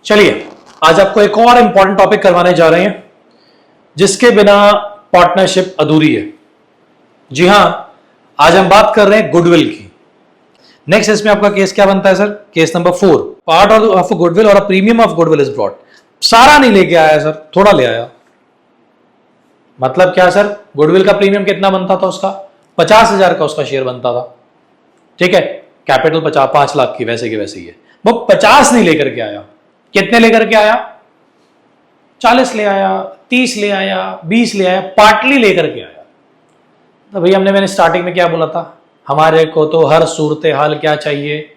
चलिए आज आपको एक और इंपॉर्टेंट टॉपिक करवाने जा रहे हैं जिसके बिना पार्टनरशिप अधूरी है। जी हां, आज हम बात कर रहे हैं गुडविल की। नेक्स्ट इसमें आपका केस क्या बनता है sir? Case number 4, part of goodwill और premium of goodwill is brought. सारा नहीं लेके आया सर, थोड़ा ले आया। मतलब क्या सर? गुडविल का प्रीमियम कितना बनता था उसका? 50,000 का उसका शेयर बनता था। ठीक है, कैपिटल 5 लाख की वैसे की वैसे ही है। वो 50 नहीं लेकर के आया। कितने लेकर के आया? 40 ले आया, 30 ले आया, 20 ले आया, पार्टली लेकर के आया। तो भैया मैंने स्टार्टिंग में क्या बोला था? हमारे को तो हर सूरत हाल क्या चाहिए?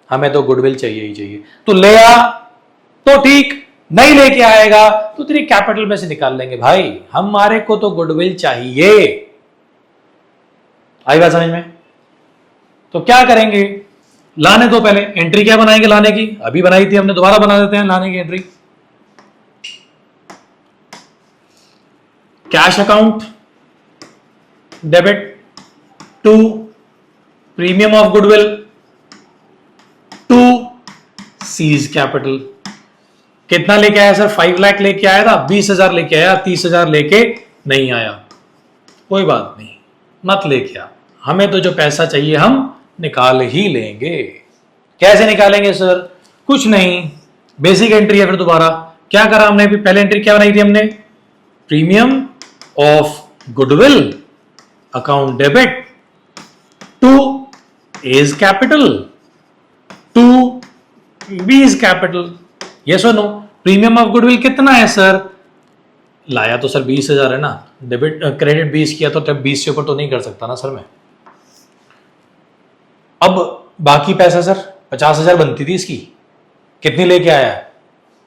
हमें तो गुडविल चाहिए ही चाहिए। तो ले आ तो ठीक, नहीं लेके आएगा तो तेरी कैपिटल में से निकाल लेंगे। भाई हमारे को तो गुडविल चाहिए। आई बात समझ में? तो क्या करेंगे? लाने दो, पहले एंट्री क्या बनाएंगे लाने की? अभी बनाई थी हमने, दोबारा बना देते हैं लाने की entry. Cash account debit to premium of goodwill to C's capital. कितना लेके आया सर? 5 लाख लेके आया था, 20,000 लेके आया, 30,000 लेके नहीं आया। कोई बात नहीं, मत लेके आ, हमें तो जो पैसा चाहिए हम निकाल ही लेंगे। कैसे निकालेंगे सर? कुछ नहीं, बेसिक एंट्री है। फिर दोबारा क्या करा हमने? पहले एंट्री क्या बनाई थी हमने? Premium of goodwill account debit to A's capital to B's capital. Yes और नो? प्रीमियम ऑफ गुडविल कितना है सर? लाया तो सर 20,000 है ना, डेबिट क्रेडिट 20 किया तो 20 से ऊपर तो नहीं कर सकता ना सर मैं। अब बाकी पैसा सर 50,000 बनती थी इसकी, कितनी लेके आया?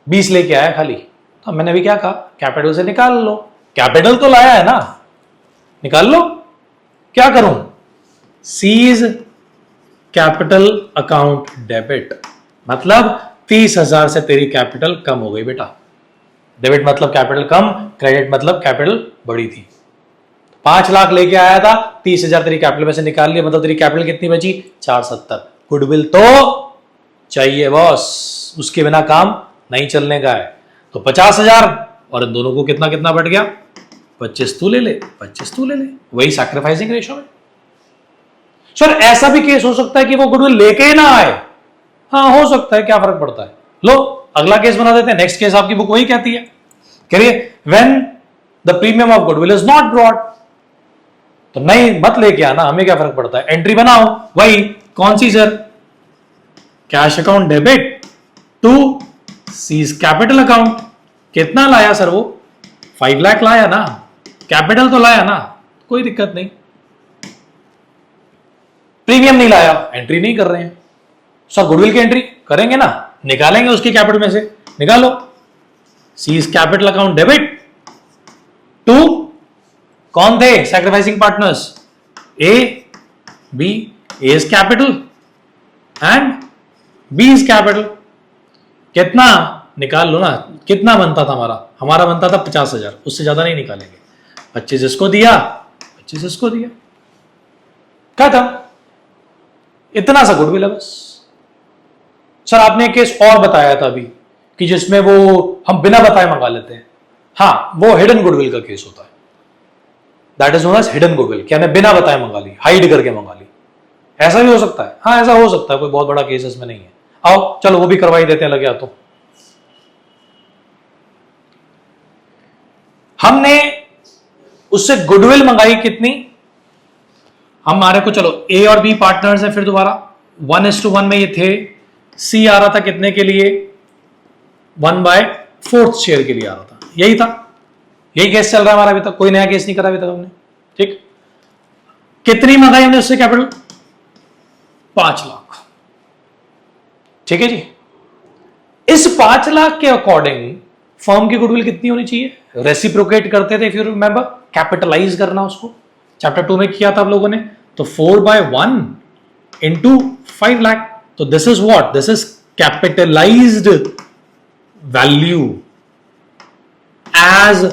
20 लेके आया खाली। तो मैंने भी क्या कहा? कैपिटल से निकाल लो। कैपिटल तो लाया है ना, निकाल लो। क्या करूं? सीज कैपिटल अकाउंट डेबिट, मतलब 30,000 से तेरी कैपिटल कम हो गई बेटा। डेबिट मतलब कैपिटल कम, क्रेडिट मतलब कैपिटल बड़ी थी। 5 लाख लेके आया था, 30,000 तेरी कैपिटल में से निकाल लिया, मतलब तेरी कैपिटल कितनी बची? 470। गुडविल तो चाहिए बॉस, उसके बिना काम नहीं चलने का है। तो 50,000 और इन दोनों को कितना कितना बढ़ गया? 25 तू ले ले, 25 तू ले ले, वही सैक्रिफाइसिंग रेशो है। सर ऐसा भी केस हो सकता है कि वो गुडविल लेके ही ना आए। हाँ हो सकता है, क्या फर्क पड़ता है। लो अगला केस बना देते हैं। नेक्स्ट केस आपकी बुक वही कहती है, कह रही है when the premium of goodwill is not brought. तो नहीं, मत लेके आना, हमें क्या फर्क पड़ता है। एंट्री बनाओ, वही कौन सी sir? Cash account debit to C's capital account. कितना लाया सर वो? 5 लाख लाया ना, कैपिटल तो लाया ना, कोई दिक्कत नहीं। प्रीमियम नहीं लाया, एंट्री नहीं कर रहे हैं सर। गुडविल की एंट्री करेंगे ना, निकालेंगे उसकी कैपिटल में से, निकालो। C's capital account debit to कौन थे sacrificing partners? A B. A is capital and B is capital. कितना निकाल लो ना, कितना बनता था हमारा? हमारा बनता था 50,000, उससे ज्यादा नहीं निकालेंगे। 25 इसको दिया, 25 इसको दिया, खत्म। इतना सा गुडविल है बस। सर आपने एक केस और बताया था अभी कि जिसमें वो हम बिना बताए मंगा लेते हैं। हाँ, वो हिडन गुडविल का केस होता है। That is known as hidden goodwill, कि हमने बिना बताए मंगा ली, हाइड करके मंगा ली। ऐसा भी हो सकता है। हाँ ऐसा हो सकता है, कोई बहुत बड़ा केस इसमें नहीं है। आओ चलो वो भी करवाई देते हैं, लगे आ। तो हमने उससे गुडविल मंगाई कितनी? हमारे को चलो ए और बी पार्टनर्स हैं, फिर दोबारा 1:1 में ये थे। सी आ रहा था कितने के लिए? 1/4 शेयर के लिए आ रहा था। यही था, यही केस चल रहा है हमारा अभी तक। कोई नया केस नहीं करा अभी तक हमने। ठीक, कितनी मंगाई हमने उससे कैपिटल? 5 लाख। ठीक है जी। इस 5 लाख के अकॉर्डिंग फर्म की गुडविल कितनी होनी चाहिए? रेसिप्रोकेट करते थे, इफ यू रिमेंबर, कैपिटलाइज करना उसको चैप्टर 2 में किया था आप लोगों ने। तो 4/1 इंटू 5 लाख। तो this is what? This is capitalised value as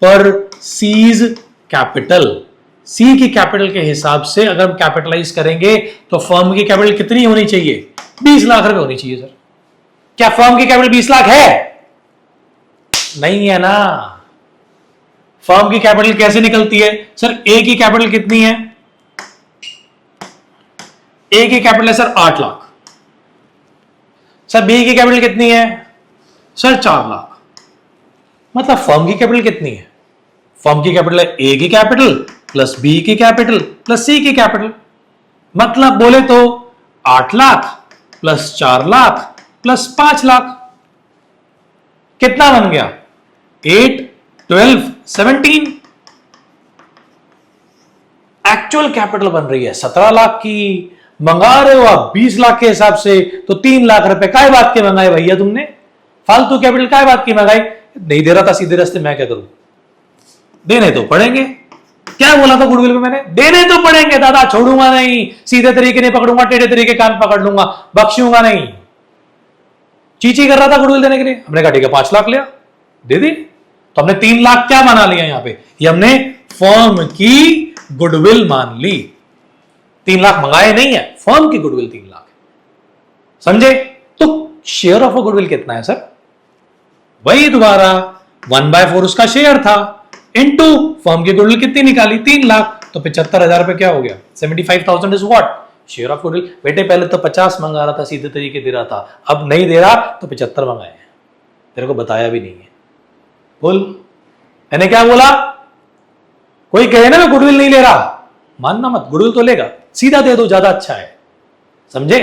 per C's capital. C की कैपिटल के हिसाब से अगर हम कैपिटलाइज करेंगे तो फर्म की कैपिटल कितनी होनी चाहिए? 20 लाख रुपए होनी चाहिए सर। क्या फर्म की कैपिटल 20 लाख है? नहीं है ना। फर्म की कैपिटल कैसे निकलती है सर? ए की कैपिटल कितनी है? ए की कैपिटल है सर 8 लाख। सर बी की कैपिटल कितनी है? सर 4 लाख। मतलब फर्म की कैपिटल कितनी है? फर्म की कैपिटल है ए की कैपिटल प्लस बी की कैपिटल प्लस सी की कैपिटल। मतलब बोले तो 8 लाख प्लस 4 लाख प्लस 5 लाख। कितना बन गया? 8, 12, 17। एक्चुअल कैपिटल बन रही है 17 लाख की। मंगा रहे हो आप 20 लाख के हिसाब से, तो 3 लाख रुपए काय बात के मंगाए भैया तुमने? फालतू कैपिटल काय बात की मंगाई? नहीं दे रहा था सीधे रास्ते, मैं क्या करूं? देने तो पड़ेंगे। क्या बोला था गुडविल में मैंने? देने तो पड़ेंगे दादा, छोड़ूंगा नहीं। सीधे तरीके नहीं पकड़ूंगा, टेढ़े तरीके कान पकड़ लूंगा, बख्शूंगा नहीं। चीची कर रहा था गुडविल देने के लिए, हमने कहा ठीक है 5 लाख लिया, दे दी। तो हमने 3 लाख क्या बना लिया यहां पे? ये हमने फर्म की गुडविल मान ली। 3 लाख मंगाए नहीं है, फर्म की गुडविल 3 लाख। समझे? तो शेयर ऑफ अ गुडविल कितना है सर? वही दोबारा 1/4 उसका शेयर था, इनटू फर्म की गुडविल कितनी निकाली? 3 लाख। तो 75,000 रुपए क्या हो गया? 75,000 is what? Share of goodwill. बेटे पहले तो 50 मंगा रहा था, सीधे तरीके दे रहा था, अब नहीं दे रहा तो 75 मंगाए हैं। तेरे को बताया भी नहीं है। बोल, मैंने क्या बोला? कोई कहे ना मैं गुडविल नहीं ले रहा, मानना मत, गुडविल तो लेगा, सीधा दे दो, ज्यादा अच्छा है। समझे?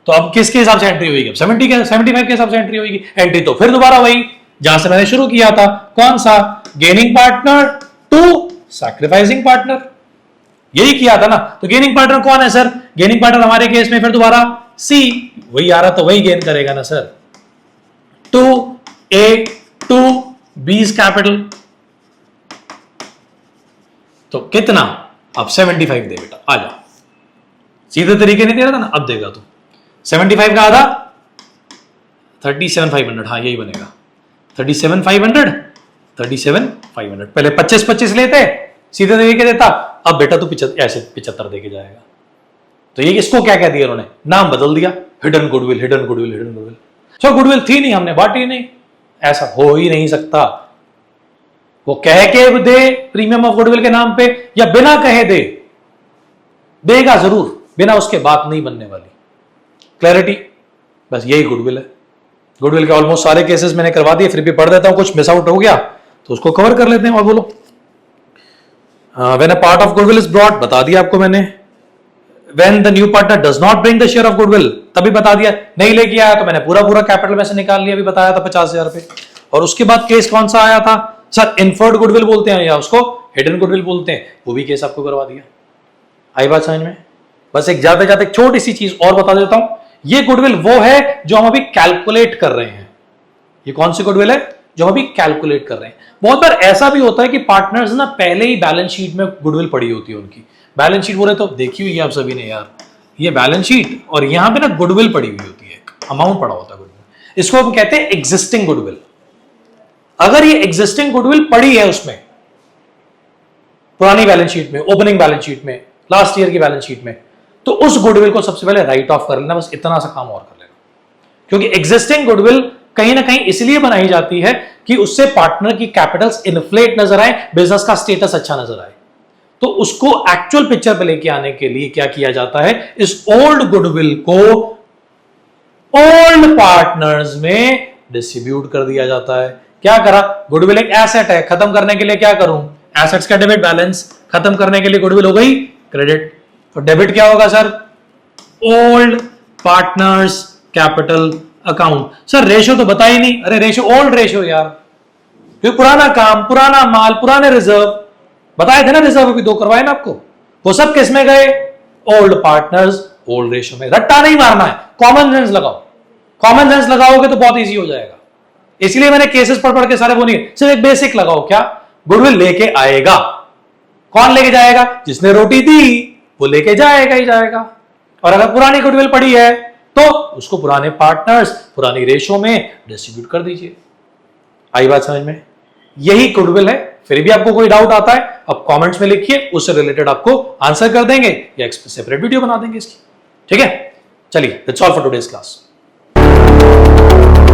तो अब किसके हिसाब से एंट्री होगी? 75 के हिसाब से एंट्री होगी। एंट्री तो फिर दोबारा वही जहां से मैंने शुरू किया था। कौन सा? Gaining partner to sacrificing partner. यही किया था ना। तो गेनिंग पार्टनर कौन है सर? गेनिंग पार्टनर हमारे केस में फिर दोबारा सी, वही आ रहा तो वही गेन करेगा ना sir. 2A to B's capital. तो कितना? अब 75 दे बेटा, आ जा। सीधे तरीके नहीं दे रहा था ना, अब देगा तू। 75 का आधा 37,500। हाँ यही बनेगा 37,500, 37,500। पहले 25-25 लेते, सीधे तरीके देता, अब बेटा तू ऐसे 75 देके जाएगा। तो ये इसको क्या कह दिया उन्होंने? नाम बदल दिया, hidden goodwill, hidden goodwill, hidden goodwill. तो गुडविल थी नहीं, हमने बांटी नहीं। ऐसा हो ही नहीं सकता। वो कह के दे प्रीमियम ऑफ गुडविल के नाम पे, या बिना कहे दे, देगा जरूर, बिना उसके बात नहीं बनने वाली। क्लैरिटी? बस यही गुडविल है। गुडविल के ऑलमोस्ट सारे केसेस मैंने करवा दिए, फिर भी पढ़ देता हूं, कुछ मिस आउट हो गया तो उसको कवर कर लेते हैं। और बोलो, when a part of goodwill is brought, बता दिया आपको मैंने। When the new partner does not bring the share of goodwill, तभी बता दिया। नहीं लेके आया तो मैंने पूरा पूरा कैपिटल में से निकाल लिया, अभी बताया था 50,000 रुपए। और उसके बाद केस कौन सा आया था सर? इनफर्ड गुडविल बोलते हैं या उसको हिडन गुडविल बोलते हैं, वो भी केस आपको करवा दिया। आई बात समझ में? बस एक जाते जाते छोटी सी चीज और बता देता हूं। ये गुडविल वो है जो हम अभी कैलकुलेट कर रहे हैं। ये कौन सी गुडविल है? जो हम अभी कैलकुलेट कर रहे हैं। बहुत बार ऐसा भी होता है कि पार्टनर्स ना पहले ही बैलेंस शीट में गुडविल पड़ी होती है उनकी। बैलेंस शीट बोले तो देखी हुई है आप सभी ने यार, ये बैलेंस शीट, और यहां पे ना गुडविल पड़ी हुई होती है, अमाउंट पड़ा होता है गुडविल। इसको हम कहते हैं एग्जिस्टिंग गुडविल। अगर ये एग्जिस्टिंग गुडविल पड़ी है उसमें, पुरानी बैलेंस शीट में, ओपनिंग बैलेंस शीट में, लास्ट ईयर की बैलेंस शीट में, तो उस गुडविल को सबसे पहले राइट ऑफ कर लेना। बस इतना सा काम और कर लेना। क्योंकि एग्जिस्टिंग गुडविल कहीं ना कहीं इसलिए बनाई जाती है कि उससे पार्टनर की कैपिटल्स इन्फ्लेट नजर आए, बिजनेस का स्टेटस अच्छा नजर आए। तो उसको एक्चुअल पिक्चर पे लेके आने के लिए क्या किया जाता है? इस ओल्ड गुडविल को ओल्ड पार्टनर्स में डिस्ट्रीब्यूट कर दिया जाता है। क्या करा? गुडविल एक एसेट है, खत्म करने के लिए क्या करूं? एसेट्स का डेबिट बैलेंस, खत्म करने के लिए गुडविल हो गई क्रेडिट। तो डेबिट क्या होगा sir? Old partners capital account. Sir ratio तो बता ही नहीं। अरे रेशियो ओल्ड रेशियो यार, क्योंकि पुराना काम, पुराना माल, पुराने रिजर्व बताए थे ना, रिजर्व भी 2 करवाए ना आपको। वो सब किस में गए? ओल्ड पार्टनर्स ओल्ड रेशियो में। रट्टा नहीं मारना है, कॉमन सेंस लगाओ। कॉमन सेंस लगाओगे तो बहुत इजी हो जाएगा। इसलिए मैंने केसेस पढ़ पढ़ के सारे वो नहीं, सिर्फ एक बेसिक लगाओ। क्या? गुडविल लेके आएगा। कौन लेके जाएगा? जिसने रोटी दी वो लेके जाएगा ही जाएगा। और अगर पुरानी गुडविल पड़ी है तो उसको पुराने पार्टनर्स पुरानी रेशो में डिस्ट्रीब्यूट कर दीजिए। आई बात समझ में? यही गुडविल है। फिर भी आपको कोई डाउट आता है, अब कमेंट्स में लिखिए, उससे रिलेटेड आपको आंसर कर देंगे या एक सेपरेट वीडियो बना देंगे इसकी। ठीक है, चलिए, that's all for today's class. है।